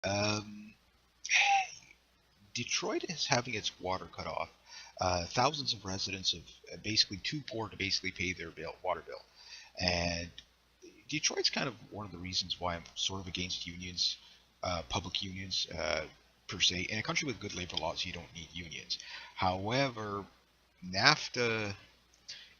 Um, Detroit is having its water cut off. Thousands of residents are basically too poor to basically pay their water bill. And Detroit's kind of one of the reasons why I'm sort of against unions, public unions per se. In a country with good labor laws, you don't need unions. However, NAFTA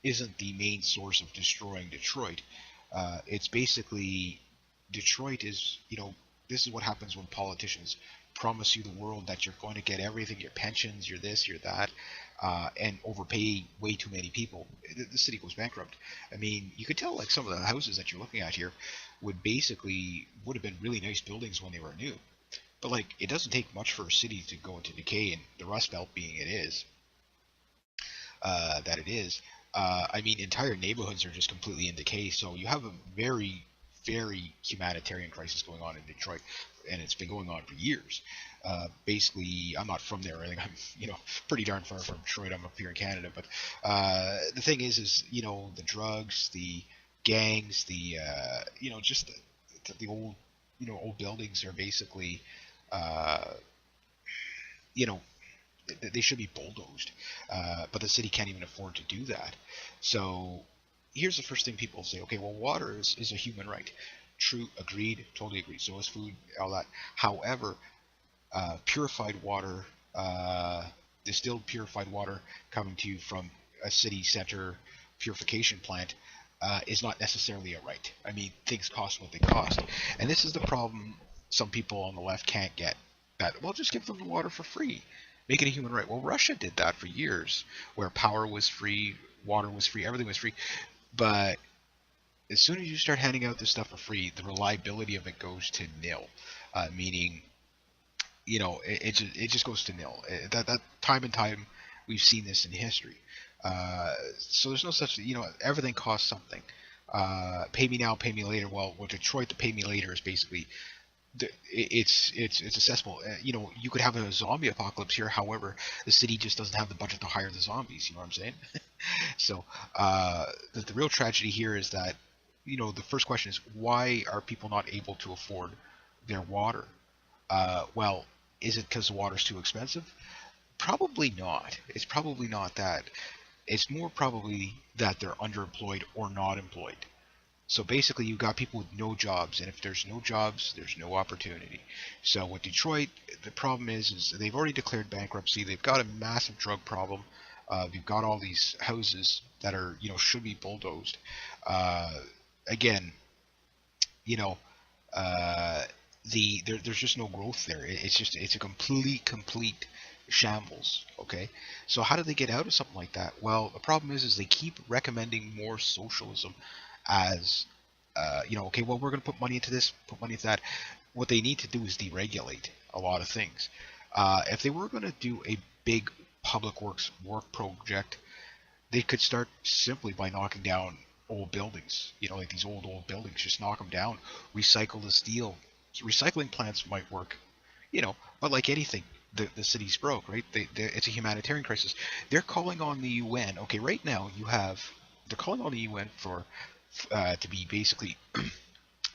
isn't the main source of destroying Detroit. It's basically Detroit is, this is what happens when politicians promise you the world that you're going to get everything, your pensions, your this, your that, and overpay way too many people. The city goes bankrupt. I mean, you could tell like some of the houses that you're looking at here would have been really nice buildings when they were new. But like, it doesn't take much for a city to go into decay, and the Rust Belt being that it is. I mean, entire neighborhoods are just completely in decay. So you have a very, very humanitarian crisis going on in Detroit, and it's been going on for years. Basically, I'm not from there or anything. I'm, pretty darn far from Detroit. I'm up here in Canada. But the thing is, the drugs, the gangs, just the old, old buildings are basically, uh, you know, they should be bulldozed, but the city can't even afford to do that. So here's the first thing people say: okay, well, water is a human right. True, agreed, totally agreed. So is food, all that. However, purified water, distilled purified water coming to you from a city center purification plant is not necessarily a right. I mean, things cost what they cost, and this is the problem. Some people on the left can't get that. Well, just give them the water for free, make it a human right. Well, Russia did that for years, where power was free, water was free, everything was free. But as soon as you start handing out this stuff for free, the reliability of it goes to nil. Meaning, it just goes to nil. That time and time we've seen this in history. So there's no such, everything costs something. Pay me now, pay me later. Well, with Detroit, the pay me later is basically it's accessible. You could have a zombie apocalypse here. However, the city just doesn't have the budget to hire the zombies. You know what I'm saying? So the real tragedy here is that the first question is, why are people not able to afford their water? Well, is it because the water's too expensive? Probably not. It's probably not that. It's more probably that they're underemployed or not employed. So basically, you've got people with no jobs, and if there's no jobs, there's no opportunity. So with Detroit, the problem is they've already declared bankruptcy. They've got a massive drug problem. You've got all these houses that are, should be bulldozed. Uh, Again, you know, uh, there's just no growth there. It's a complete shambles. Okay, so how do they get out of something like that? Well, the problem is they keep recommending more socialism as okay, well, we're going to put money into this, put money into that. What they need to do is deregulate a lot of things. If they were going to do a big public works work project, they could start simply by knocking down old buildings, like these old buildings, just knock them down, recycle the steel. Recycling plants might work, but like anything, the city's broke, right? It's a humanitarian crisis. They're calling on the UN. Okay, right now they're calling on the UN for to be basically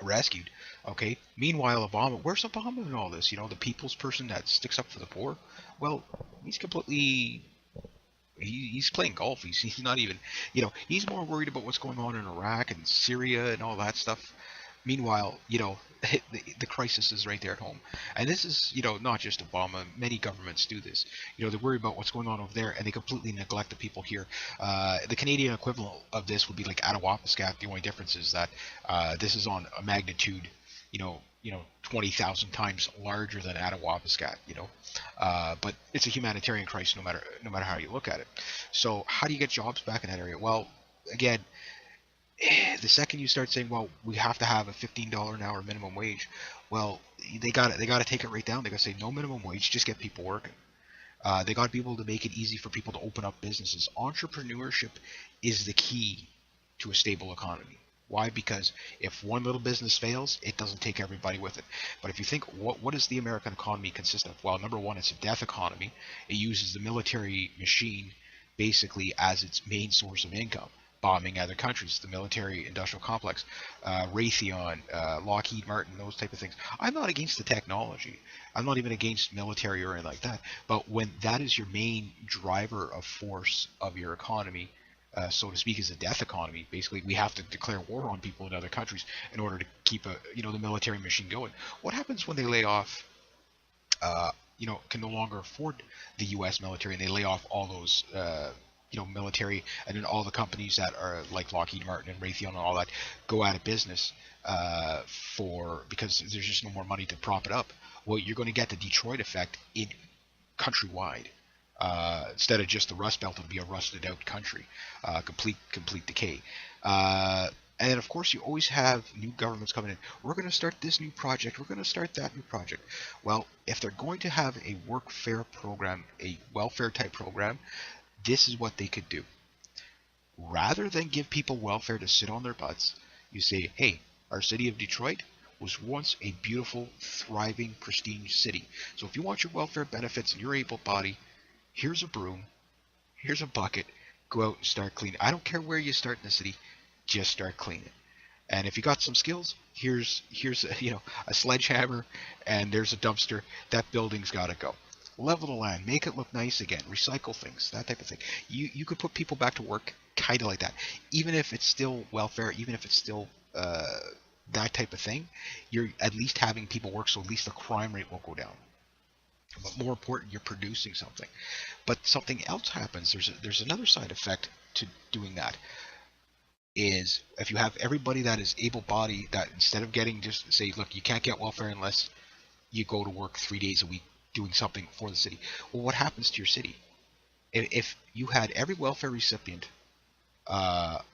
rescued. Okay. Meanwhile, Obama, where's Obama in all this? The people's person that sticks up for the poor. Well, he's completely. He's playing golf. He's not even. He's more worried about what's going on in Iraq and Syria and all that stuff. Meanwhile, the crisis is right there at home. And this is, not just Obama. Many governments do this. They worry about what's going on over there, and they completely neglect the people here. The Canadian equivalent of this would be like Attawapiskat. The only difference is that this is on a magnitude, 20,000 times larger than Attawapiskat. But it's a humanitarian crisis, no matter how you look at it. So how do you get jobs back in that area? Well, again, the second you start saying, well, we have to have a $15 an hour minimum wage, well, they got to take it right down. They got to say no minimum wage, just get people working. They got to be able to make it easy for people to open up businesses. Entrepreneurship is the key to a stable economy. Why? Because if one little business fails, it doesn't take everybody with it. But if you think, what does the American economy consist of? Well, number one, it's a death economy. It uses the military machine basically as its main source of income. bombing other countries, the military-industrial complex, Raytheon, Lockheed Martin, those type of things. I'm not against the technology. I'm not even against military or anything like that. But when that is your main driver of force of your economy, so to speak, is a death economy. Basically, we have to declare war on people in other countries in order to keep the military machine going. What happens when they lay off can no longer afford the U.S. military, and they lay off all those, military, and then all the companies that are like Lockheed Martin and Raytheon and all that go out of business because there's just no more money to prop it up. Well, you're going to get the Detroit effect in countrywide. Instead of just the Rust Belt, it'll be a rusted out country, complete decay. And then, of course, you always have new governments coming in. We're going to start this new project. We're going to start that new project. Well, if they're going to have a workfare program, a welfare type program, this is what they could do. Rather than give people welfare to sit on their butts, you say, hey, our city of Detroit was once a beautiful, thriving, pristine city. So if you want your welfare benefits and you're able-bodied, here's a broom, here's a bucket, go out and start cleaning. I don't care where you start in the city, just start cleaning. And if you got some skills, here's a sledgehammer, and there's a dumpster. That building's got to go. Level the land, make it look nice again, recycle things, that type of thing. You could put people back to work kind of like that. Even if it's still welfare, even if it's still that type of thing, you're at least having people work, so at least the crime rate will go down. But more important, you're producing something. But something else happens. There's another side effect to doing that. Is if you have everybody that is able-bodied, that instead of getting just say, look, you can't get welfare unless you go to work 3 days a week doing something for the city. Well, what happens to your city? If you had every welfare recipient out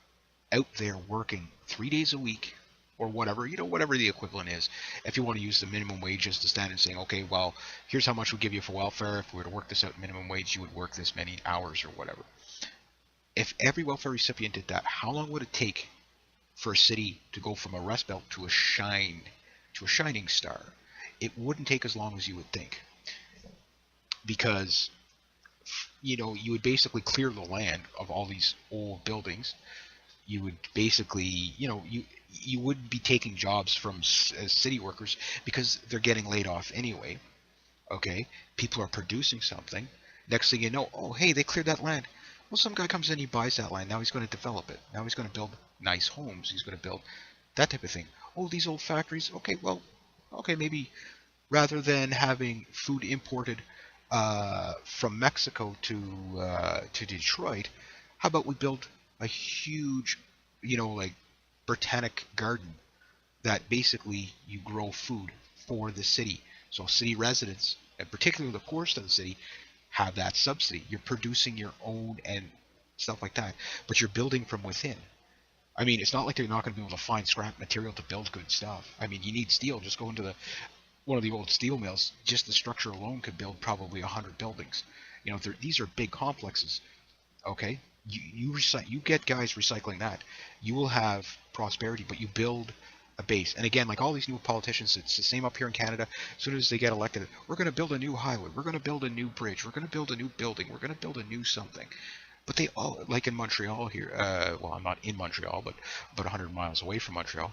there working 3 days a week, or whatever, whatever the equivalent is. If you want to use the minimum wage as the standard, saying, okay, well, here's how much we give you for welfare. If we were to work this out minimum wage, you would work this many hours or whatever. If every welfare recipient did that, how long would it take for a city to go from a rust belt to a shining star? It wouldn't take as long as you would think, because you would basically clear the land of all these old buildings. You would basically, you wouldn't be taking jobs from city workers because they're getting laid off anyway. Okay, people are producing something. Next thing you know, oh hey, they cleared that land. Well, some guy comes in, he buys that land. Now he's going to develop it. Now he's going to build nice homes. He's going to build that type of thing. Oh, these old factories. Okay, well, maybe rather than having food imported from Mexico to Detroit, how about we build a huge, like botanic garden that basically you grow food for the city. So city residents, and particularly the poorest of the city, have that subsidy. You're producing your own and stuff like that, but you're building from within. I mean, it's not like they're not going to be able to find scrap material to build good stuff. I mean, you need steel. Just go into one of the old steel mills. Just the structure alone could build probably 100 buildings. These are big complexes. Okay, you get guys recycling that. You will have prosperity, but you build a base. And again, like all these new politicians, it's the same up here in Canada. As soon as they get elected, we're going to build a new highway, we're going to build a new bridge, we're going to build a new building, we're going to build a new something. But they all, like in Montreal here, well, I'm not in Montreal, but about 100 miles away from Montreal.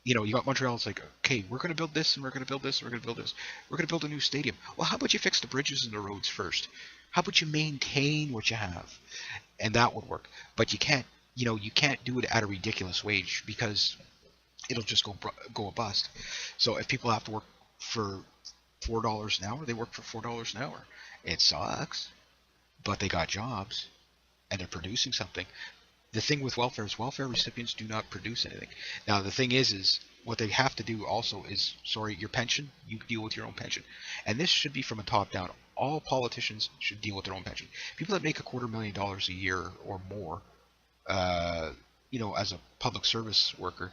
You got Montreal. It's like, okay, we're going to build this, and we're going to build this, and we're going to build this. We're going to build a new stadium. Well, how about you fix the bridges and the roads first? How about you maintain what you have? And that would work. But you can't do it at a ridiculous wage, because it'll just go a bust. So if people have to work for $4 an hour, they work for $4 an hour. It sucks, but they got jobs and they're producing something. The thing with welfare is welfare recipients do not produce anything. Now the thing is what they have to do also is, your pension, you deal with your own pension. And this should be from a top down. All politicians should deal with their own pension. People that make $250,000 a year or more, as a public service worker,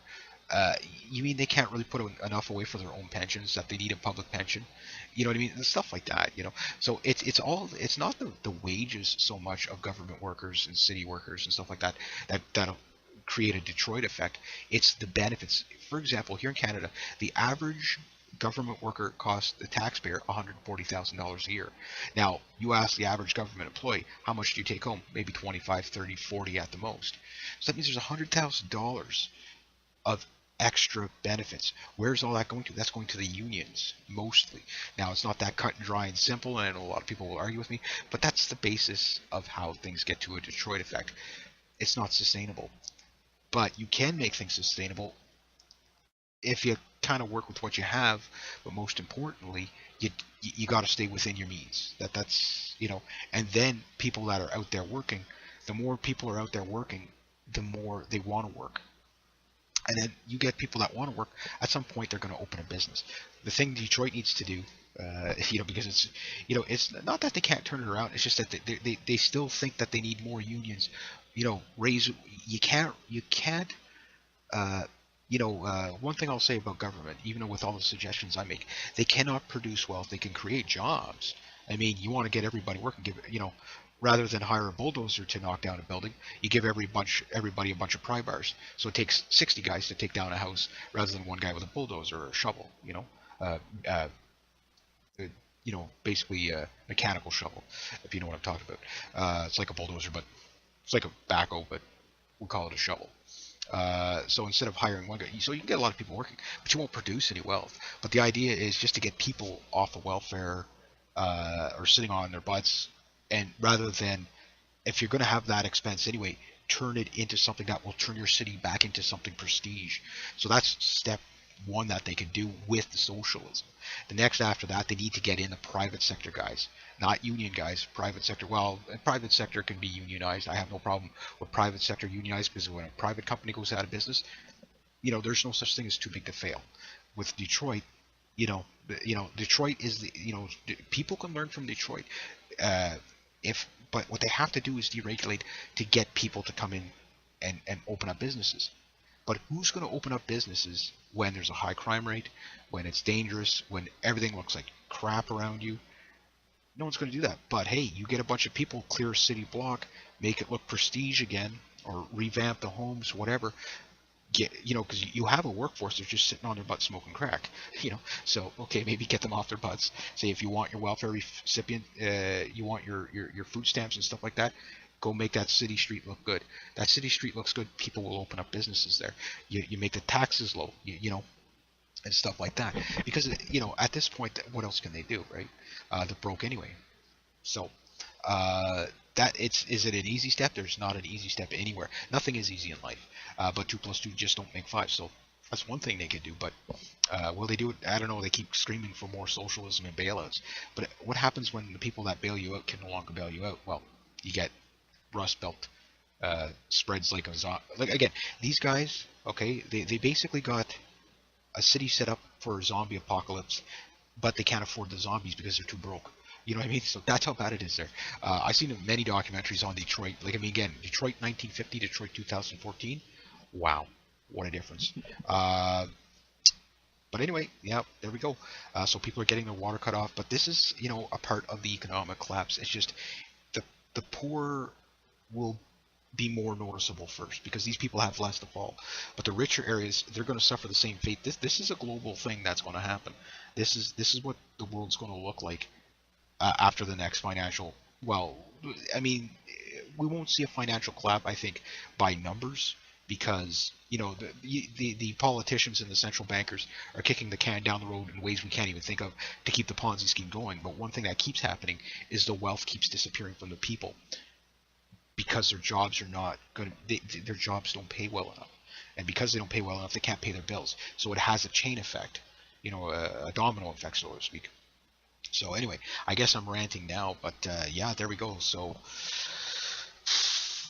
you mean they can't really put enough away for their own pensions, that they need a public pension? You know what I mean? And stuff like that, So it's not the wages so much of government workers and city workers and stuff like that'll create a Detroit effect. It's the benefits. For example, here in Canada, the average Government worker costs the taxpayer $140,000 a year. Now, you ask the average government employee, how much do you take home? Maybe 25, 30, 40 at the most. So that means there's $100,000 of extra benefits. Where's all that going to? That's going to the unions mostly. Now, it's not that cut and dry and simple, and I know a lot of people will argue with me, but that's the basis of how things get to a Detroit effect. It's not sustainable, but you can make things sustainable if you kind of work with what you have. But most importantly, you got to stay within your means. That's and then people that are out there working, the more people are out there working, the more they want to work. And then you get people that want to work. At some point, they're going to open a business. The thing Detroit needs to do, because it's not that they can't turn it around. It's just that they still think that they need more unions. Raise you can't. Uh, one thing I'll say about government, even with all the suggestions I make, they cannot produce wealth. They can create jobs. I mean, you want to get everybody working. Rather than hire a bulldozer to knock down a building, you give everybody a bunch of pry bars. So it takes 60 guys to take down a house rather than one guy with a bulldozer or a shovel. Uh, uh, basically a mechanical shovel, if you know what I'm talking about. It's like a bulldozer, but it's like a backhoe, but we'll call it a shovel. So instead of hiring one guy, so you can get a lot of people working, but you won't produce any wealth. But the idea is just to get people off the welfare or sitting on their butts, and rather than, if you're going to have that expense anyway, turn it into something that will turn your city back into something prestige. So that's step one that they can do with the socialism. The next after that, they need to get in the private sector guys, not union guys. Private sector, well, private sector can be unionized. I have no problem with private sector unionized, because when a private company goes out of business, there's no such thing as too big to fail. With Detroit, Detroit is people can learn from Detroit. Uh, if But what they have to do is deregulate to get people to come in and open up businesses. But who's going to open up businesses when there's a high crime rate, when it's dangerous, when everything looks like crap around you? No one's going to do that. But hey, you get a bunch of people, clear a city block, make it look prestige again, or revamp the homes, whatever. Because you have a workforce that's just sitting on their butt smoking crack. So okay, maybe get them off their butts. Say if you want your welfare recipient, you want your food stamps and stuff like that, go make that city street look good. That city street looks good, people will open up businesses there. You make the taxes low, and stuff like that. Because at this point, what else can they do, right? They're broke anyway. So uh, that is it an easy step? There's not an easy step anywhere. Nothing is easy in life. But 2 plus 2 just don't make 5. So that's one thing they could do. But will they do it? I don't know. They keep screaming for more socialism and bailouts. But what happens when the people that bail you out can no longer bail you out? Well, you get Rust Belt spreads like a zombie. Like again, these guys, okay, they basically got a city set up for a zombie apocalypse, but they can't afford the zombies because they're too broke. You know what I mean? So that's how bad it is there. I've seen many documentaries on Detroit. Like, I mean, again, Detroit 1950, Detroit 2014. Wow, what a difference. But anyway, yeah, there we go. So people are getting their water cut off. But this is, a part of the economic collapse. It's just the the poor will be more noticeable first because these people have less to fall. But the richer areas, they're going to suffer the same fate. This is a global thing that's going to happen. This is what the world's going to look like after the next financial. Well, I mean, we won't see a financial collapse, I think, by numbers because the politicians and the central bankers are kicking the can down the road in ways we can't even think of to keep the Ponzi scheme going. But one thing that keeps happening is the wealth keeps disappearing from the people because their jobs are not going to, their jobs don't pay well enough, and because they don't pay well enough, they can't pay their bills. So it has a chain effect, a domino effect, so to speak. So anyway, I guess I'm ranting now, but yeah, there we go. So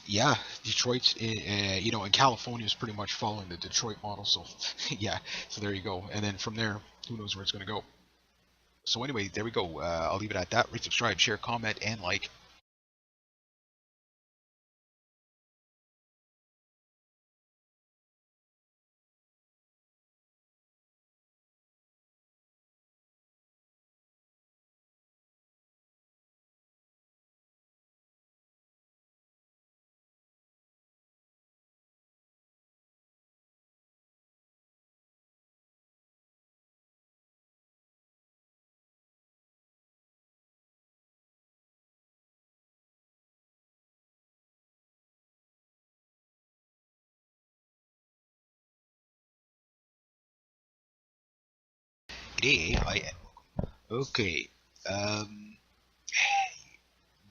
yeah, Detroit's, and California is pretty much following the Detroit model. So yeah, so there you go. And then from there, who knows where it's going to go. So anyway, there we go. I'll leave it at that. Rate, subscribe, share, comment, and like. G'day, I okay. Um,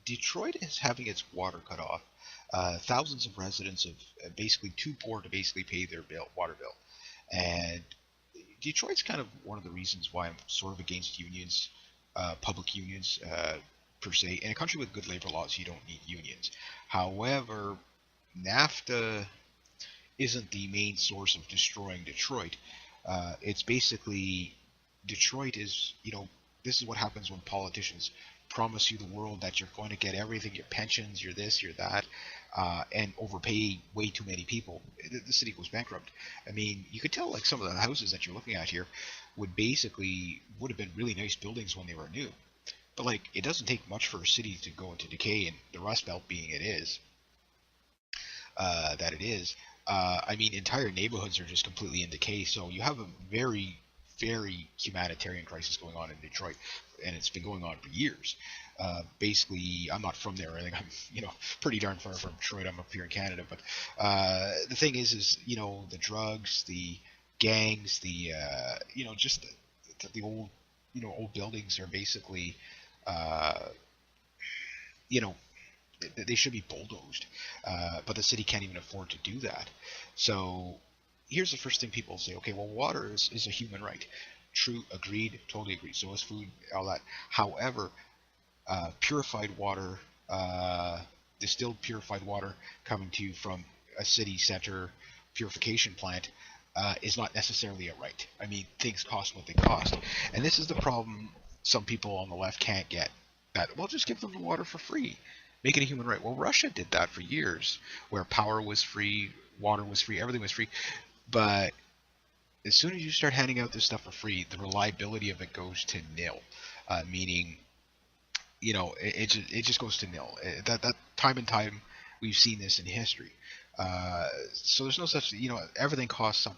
Detroit is having its water cut off. Thousands of residents of basically too poor to basically pay their water bill, and Detroit's kind of one of the reasons why I'm sort of against unions, public unions per se. In a country with good labor laws, you don't need unions. However, NAFTA isn't the main source of destroying Detroit. It's basically Detroit is, this is what happens when politicians promise you the world that you're going to get everything, your pensions, your this, your that, and overpay way too many people. The city goes bankrupt. I mean, you could tell like some of the houses that you're looking at here would have been really nice buildings when they were new. But like, it doesn't take much for a city to go into decay, and the Rust Belt being that it is. I mean, entire neighborhoods are just completely in decay. So you have a very, very humanitarian crisis going on in Detroit, and it's been going on for years. Basically, I'm not from there. I think I'm, pretty darn far from Detroit. I'm up here in Canada, but the thing is, the drugs, the gangs, just the old, old buildings are basically, uh, you know, they should be bulldozed, but the city can't even afford to do that. So here's the first thing people say: okay, well, water is a human right. True, agreed, totally agreed. So is food, all that. However, purified water, distilled purified water coming to you from a city center purification plant is not necessarily a right. I mean, things cost what they cost, and this is the problem. Some people on the left can't get that. Well, just give them the water for free, make it a human right. Well, Russia did that for years, where power was free, water was free, everything was free. But as soon as you start handing out this stuff for free, the reliability of it goes to nil. Meaning, it just goes to nil. That time and time we've seen this in history. So there's no such, everything costs something.